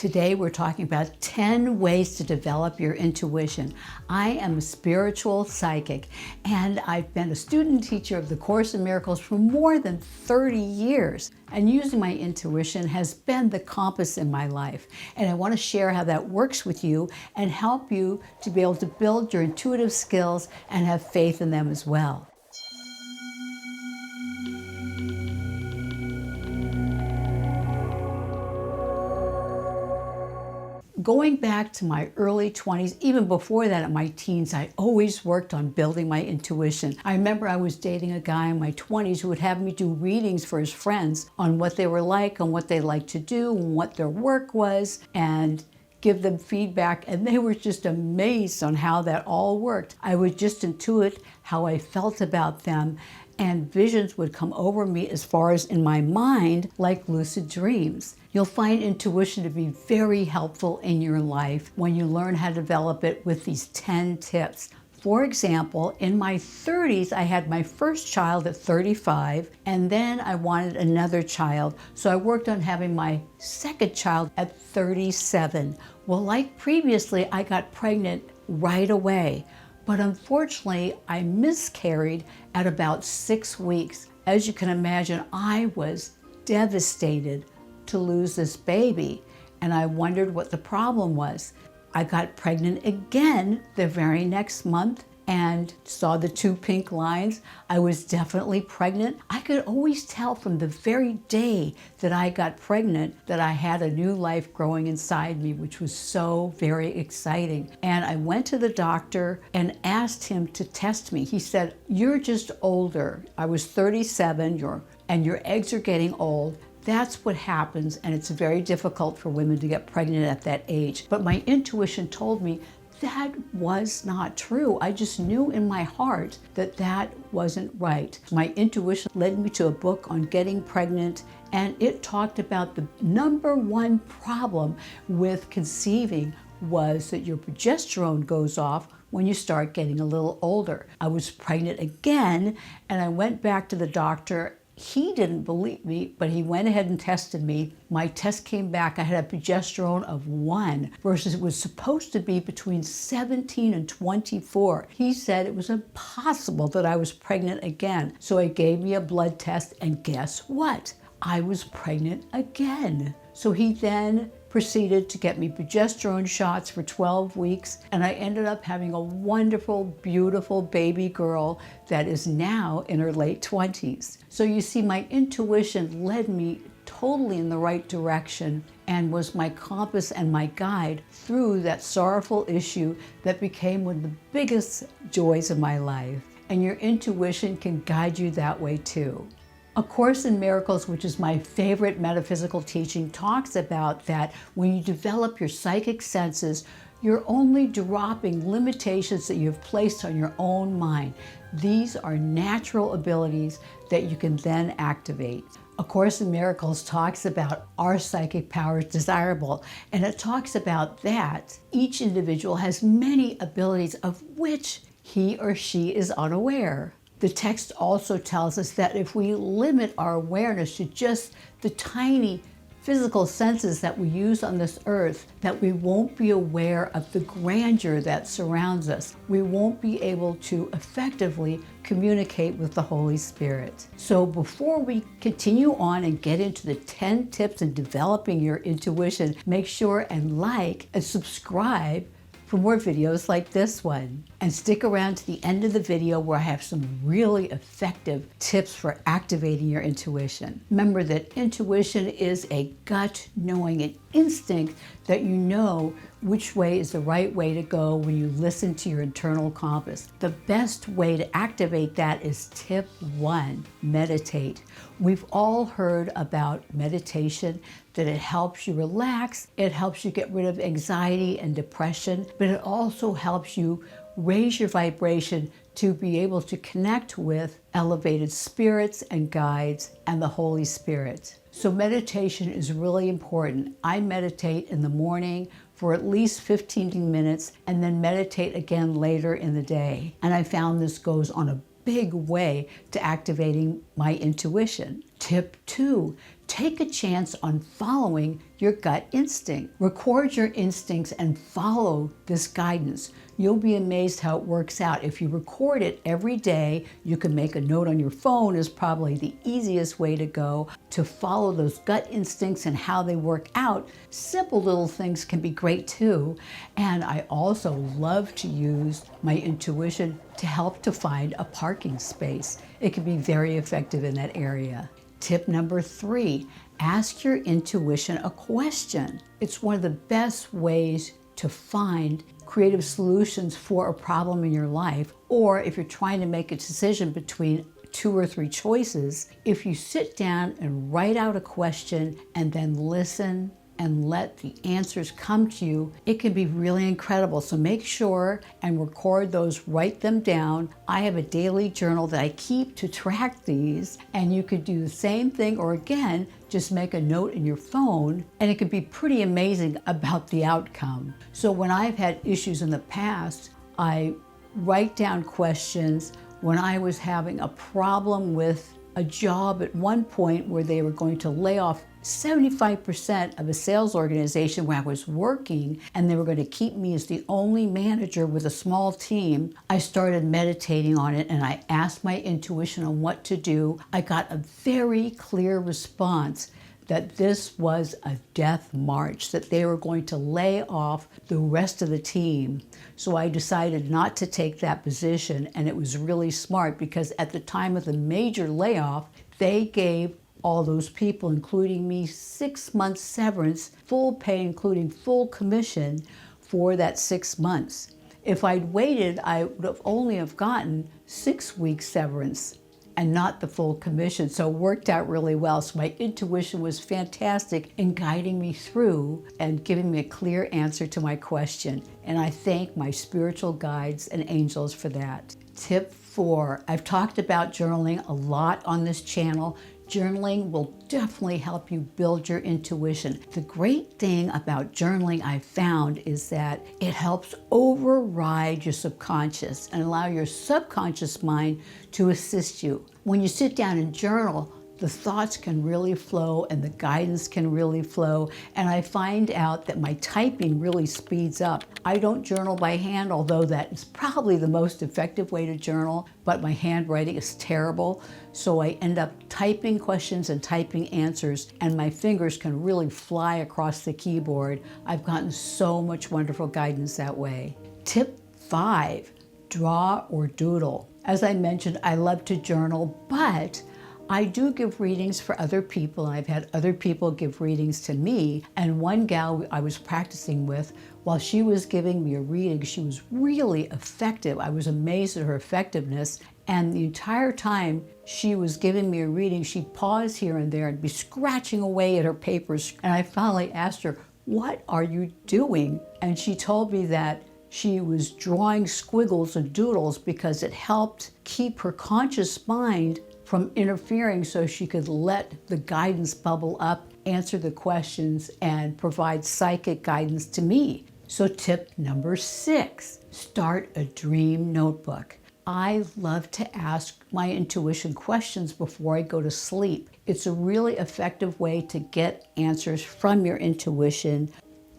Today we're talking about 10 ways to develop your intuition. I am a spiritual psychic and I've been a student teacher of the Course in Miracles for more than 30 years. And using my intuition has been the compass in my life. And I want to share how that works with you and help you to be able to build your intuitive skills and have faith in them as well. Going back to my early 20s, even before that in my teens, I always worked on building my intuition. I remember I was dating a guy in my 20s who would have me do readings for his friends on what they were like, on what they liked to do, and what their work was, and give them feedback, and they were just amazed on how that all worked. I would just intuit how I felt about them, and visions would come over me as far as in my mind, like lucid dreams. You'll find intuition to be very helpful in your life when you learn how to develop it with these 10 tips. For example, in my 30s, I had my first child at 35, and then I wanted another child. So I worked on having my second child at 37. Well, like previously, I got pregnant right away. But unfortunately, I miscarried at about 6 weeks. As you can imagine, I was devastated to lose this baby, and I wondered what the problem was. I got pregnant again the very next month and saw the 2 pink lines. I was definitely pregnant. I could always tell from the very day that I got pregnant that I had a new life growing inside me, which was so very exciting. And I went to the doctor and asked him to test me. He said, "You're just older." I was 37, and your eggs are getting old. That's what happens, and it's very difficult for women to get pregnant at that age. But my intuition told me that was not true. I just knew in my heart that that wasn't right. My intuition led me to a book on getting pregnant, and it talked about the #1 problem with conceiving was that your progesterone goes off when you start getting a little older. I was pregnant again, and I went back to the doctor. He didn't believe me, but he went ahead and tested me. My test came back, I had a progesterone of 1 versus it was supposed to be between 17 and 24. He said it was impossible that I was pregnant again. So he gave me a blood test, and guess what? I was pregnant again. So he then proceeded to get me progesterone shots for 12 weeks, and I ended up having a wonderful, beautiful baby girl that is now in her late 20s. So you see, my intuition led me totally in the right direction and was my compass and my guide through that sorrowful issue that became one of the biggest joys of my life. And your intuition can guide you that way too. A Course in Miracles, which is my favorite metaphysical teaching, talks about that when you develop your psychic senses, you're only dropping limitations that you've placed on your own mind. These are natural abilities that you can then activate. A Course in Miracles talks about our psychic power is desirable, and it talks about that each individual has many abilities of which he or she is unaware. The text also tells us that if we limit our awareness to just the tiny physical senses that we use on this earth, that we won't be aware of the grandeur that surrounds us. We won't be able to effectively communicate with the Holy Spirit. So before we continue on and get into the 10 tips in developing your intuition, make sure and like and subscribe for more videos like this one. And stick around to the end of the video where I have some really effective tips for activating your intuition. Remember that intuition is a gut knowing, an instinct that you know which way is the right way to go when you listen to your internal compass. The best way to activate that is tip 1, meditate. We've all heard about meditation, that it helps you relax, it helps you get rid of anxiety and depression, but it also helps you raise your vibration to be able to connect with elevated spirits and guides and the Holy Spirit. So meditation is really important. I meditate in the morning for at least 15 minutes and then meditate again later in the day. And I found this goes on a big way to activating my intuition. Tip 2, take a chance on following your gut instinct. Record your instincts and follow this guidance. You'll be amazed how it works out. If you record it every day, you can make a note on your phone is probably the easiest way to go to follow those gut instincts and how they work out. Simple little things can be great too. And I also love to use my intuition to help to find a parking space. It can be very effective in that area. Tip number 3, ask your intuition a question. It's one of the best ways to find creative solutions for a problem in your life, or if you're trying to make a decision between 2 or 3 choices, if you sit down and write out a question and then listen and let the answers come to you, it can be really incredible. So make sure and record those, write them down. I have a daily journal that I keep to track these, and you could do the same thing, or again, just make a note in your phone, and it can be pretty amazing about the outcome. So when I've had issues in the past, I write down questions. When I was having a problem with a job at one point where they were going to lay off 75% of a sales organization where I was working, and they were going to keep me as the only manager with a small team, I started meditating on it and I asked my intuition on what to do. I got a very clear response that this was a death march, that they were going to lay off the rest of the team. So I decided not to take that position, and it was really smart because at the time of the major layoff, they gave all those people, including me, 6 months severance, full pay, including full commission for that 6 months. If I'd waited, I would have only have gotten 6 weeks severance and not the full commission. So it worked out really well. So my intuition was fantastic in guiding me through and giving me a clear answer to my question. And I thank my spiritual guides and angels for that. Tip 4, I've talked about journaling a lot on this channel. Journaling will definitely help you build your intuition. The great thing about journaling I've found is that it helps override your subconscious and allow your subconscious mind to assist you. When you sit down and journal, the thoughts can really flow and the guidance can really flow. And I find out that my typing really speeds up. I don't journal by hand, although that is probably the most effective way to journal, but my handwriting is terrible. So I end up typing questions and typing answers, and my fingers can really fly across the keyboard. I've gotten so much wonderful guidance that way. Tip 5, draw or doodle. As I mentioned, I love to journal, but I do give readings for other people, and I've had other people give readings to me. And one gal I was practicing with, while she was giving me a reading, she was really effective. I was amazed at her effectiveness. And the entire time she was giving me a reading, she'd pause here and there and be scratching away at her papers. And I finally asked her, "What are you doing?" And she told me that she was drawing squiggles and doodles because it helped keep her conscious mind from interfering, so she could let the guidance bubble up, answer the questions, and provide psychic guidance to me. So tip number 6, start a dream notebook. I love to ask my intuition questions before I go to sleep. It's a really effective way to get answers from your intuition.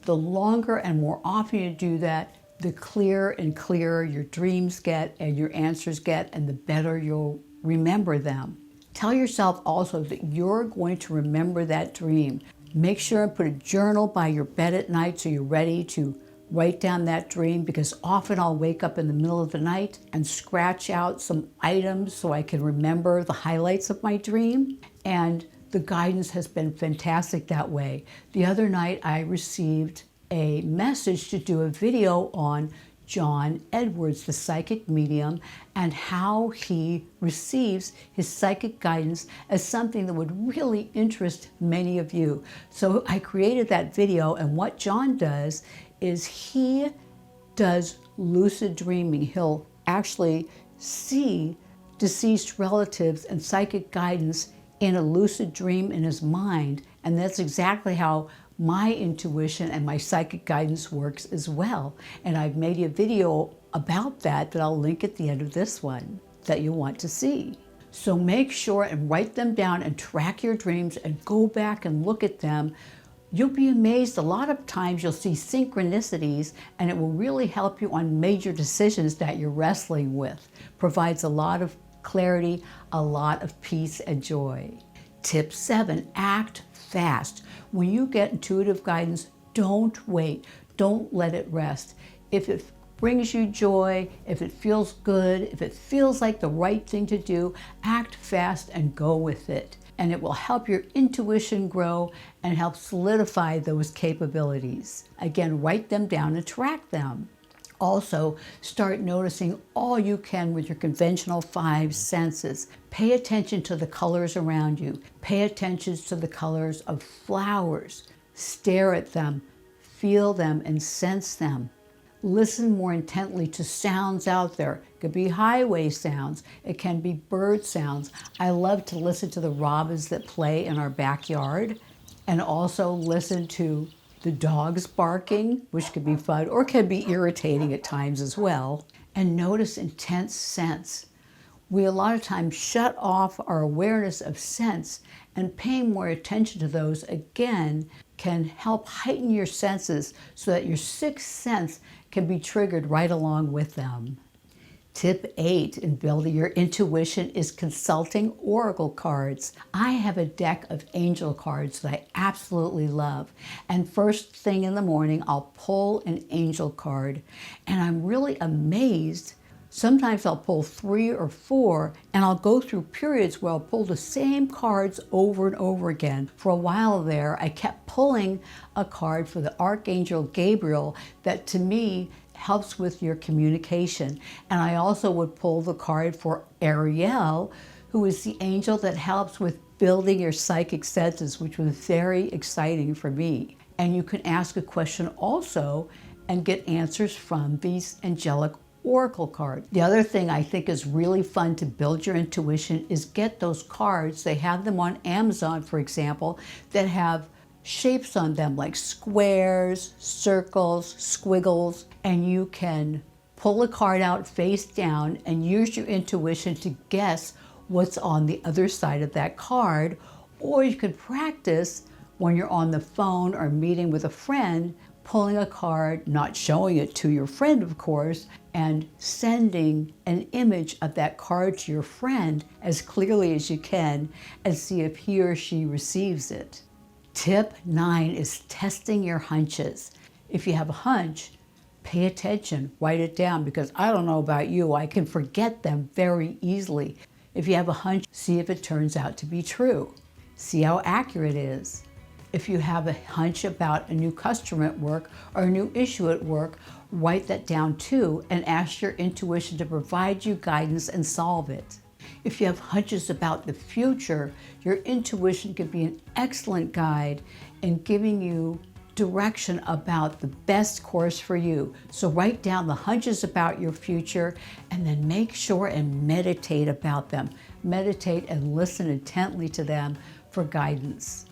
The longer and more often you do that, the clearer and clearer your dreams get and your answers get, and the better you'll remember them. Tell yourself also that you're going to remember that dream. Make sure and put a journal by your bed at night so you're ready to write down that dream, because often I'll wake up in the middle of the night and scratch out some items so I can remember the highlights of my dream. And the guidance has been fantastic that way. The other night I received a message to do a video on John Edwards, the psychic medium, and how he receives his psychic guidance as something that would really interest many of you. So I created that video, and what John does is he does lucid dreaming. He'll actually see deceased relatives and psychic guidance in a lucid dream in his mind, and that's exactly how my intuition and my psychic guidance works as well. And I've made a video about that I'll link at the end of this one that you'll want to see. So make sure and write them down and track your dreams and go back and look at them. You'll be amazed. A lot of times you'll see synchronicities, and it will really help you on major decisions that you're wrestling with. Provides a lot of clarity, a lot of peace and joy. Tip 7, act fast. When you get intuitive guidance, don't wait. Don't let it rest. If it brings you joy, if it feels good, if it feels like the right thing to do, act fast and go with it. And it will help your intuition grow and help solidify those capabilities. Again, write them down and track them. Also, start noticing all you can with your conventional 5 senses. Pay attention to the colors around you. Pay attention to the colors of flowers. Stare at them, feel them, and sense them. Listen more intently to sounds out there. It could be highway sounds. It can be bird sounds. I love to listen to the robins that play in our backyard, and also listen to the dogs barking, which can be fun or can be irritating at times as well. And notice intense scents. We a lot of times shut off our awareness of scents, and paying more attention to those again can help heighten your senses so that your 6th sense can be triggered right along with them. Tip 8 in building your intuition is consulting oracle cards. I have a deck of angel cards that I absolutely love. And first thing in the morning, I'll pull an angel card. And I'm really amazed. Sometimes I'll pull 3 or 4, and I'll go through periods where I'll pull the same cards over and over again. For a while there, I kept pulling a card for the Archangel Gabriel that to me helps with your communication. And I also would pull the card for Ariel, who is the angel that helps with building your psychic senses, which was very exciting for me. And you can ask a question also and get answers from these angelic oracle cards. The other thing I think is really fun to build your intuition is get those cards. They have them on Amazon, for example, that have shapes on them like squares, circles, squiggles, and you can pull a card out face down and use your intuition to guess what's on the other side of that card. Or you could practice when you're on the phone or meeting with a friend, pulling a card, not showing it to your friend, of course, and sending an image of that card to your friend as clearly as you can and see if he or she receives it. Tip 9 is testing your hunches. If you have a hunch, pay attention, write it down, because I don't know about you, I can forget them very easily. If you have a hunch, see if it turns out to be true. See how accurate it is. If you have a hunch about a new customer at work or a new issue at work, write that down too and ask your intuition to provide you guidance and solve it. If you have hunches about the future, your intuition can be an excellent guide in giving you direction about the best course for you. So write down the hunches about your future and then make sure and meditate about them. Meditate and listen intently to them for guidance.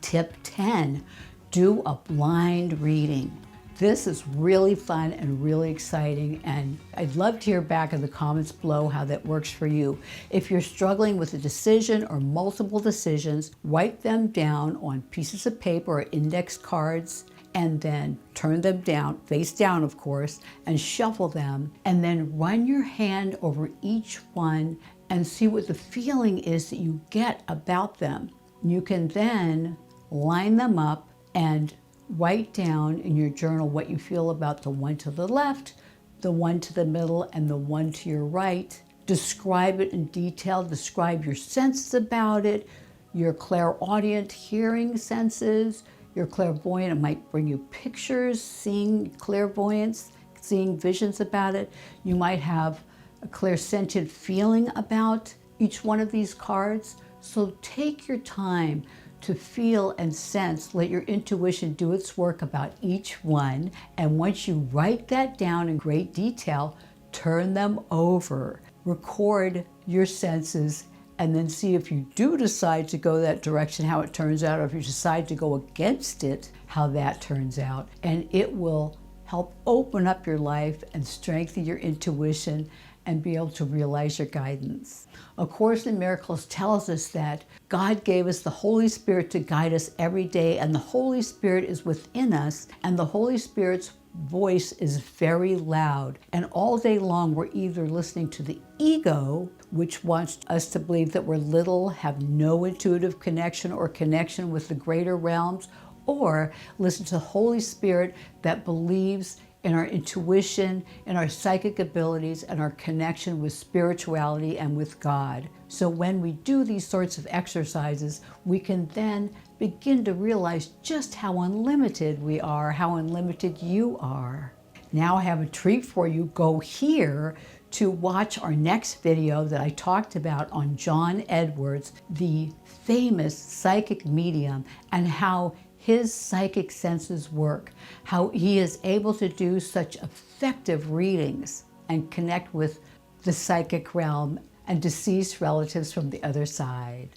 Tip 10, do a blind reading. This is really fun and really exciting, and I'd love to hear back in the comments below how that works for you. If you're struggling with a decision or multiple decisions, write them down on pieces of paper or index cards, and then turn them down, face down of course, and shuffle them, and then run your hand over each one and see what the feeling is that you get about them. You can then line them up and write down in your journal what you feel about the one to the left, the one to the middle, and the one to your right. Describe it in detail, describe your senses about it, your clairaudient hearing senses, your clairvoyant. It might bring you pictures, seeing clairvoyance, seeing visions about it. You might have a clairsentient feeling about each one of these cards. So take your time to feel and sense, let your intuition do its work about each one. And once you write that down in great detail, turn them over, record your senses, and then see if you do decide to go that direction, how it turns out, or if you decide to go against it, how that turns out. And it will help open up your life and strengthen your intuition and be able to realize your guidance. A Course in Miracles tells us that God gave us the Holy Spirit to guide us every day, and the Holy Spirit is within us, and the Holy Spirit's voice is very loud. And all day long, we're either listening to the ego, which wants us to believe that we're little, have no intuitive connection or connection with the greater realms, or listen to the Holy Spirit that believes in our intuition, in our psychic abilities, and our connection with spirituality and with God. So when we do these sorts of exercises, we can then begin to realize just how unlimited we are, how unlimited you are. Now I have a treat for you. Go here to watch our next video that I talked about on John Edwards, the famous psychic medium, and how his psychic senses work, how he is able to do such effective readings and connect with the psychic realm and deceased relatives from the other side.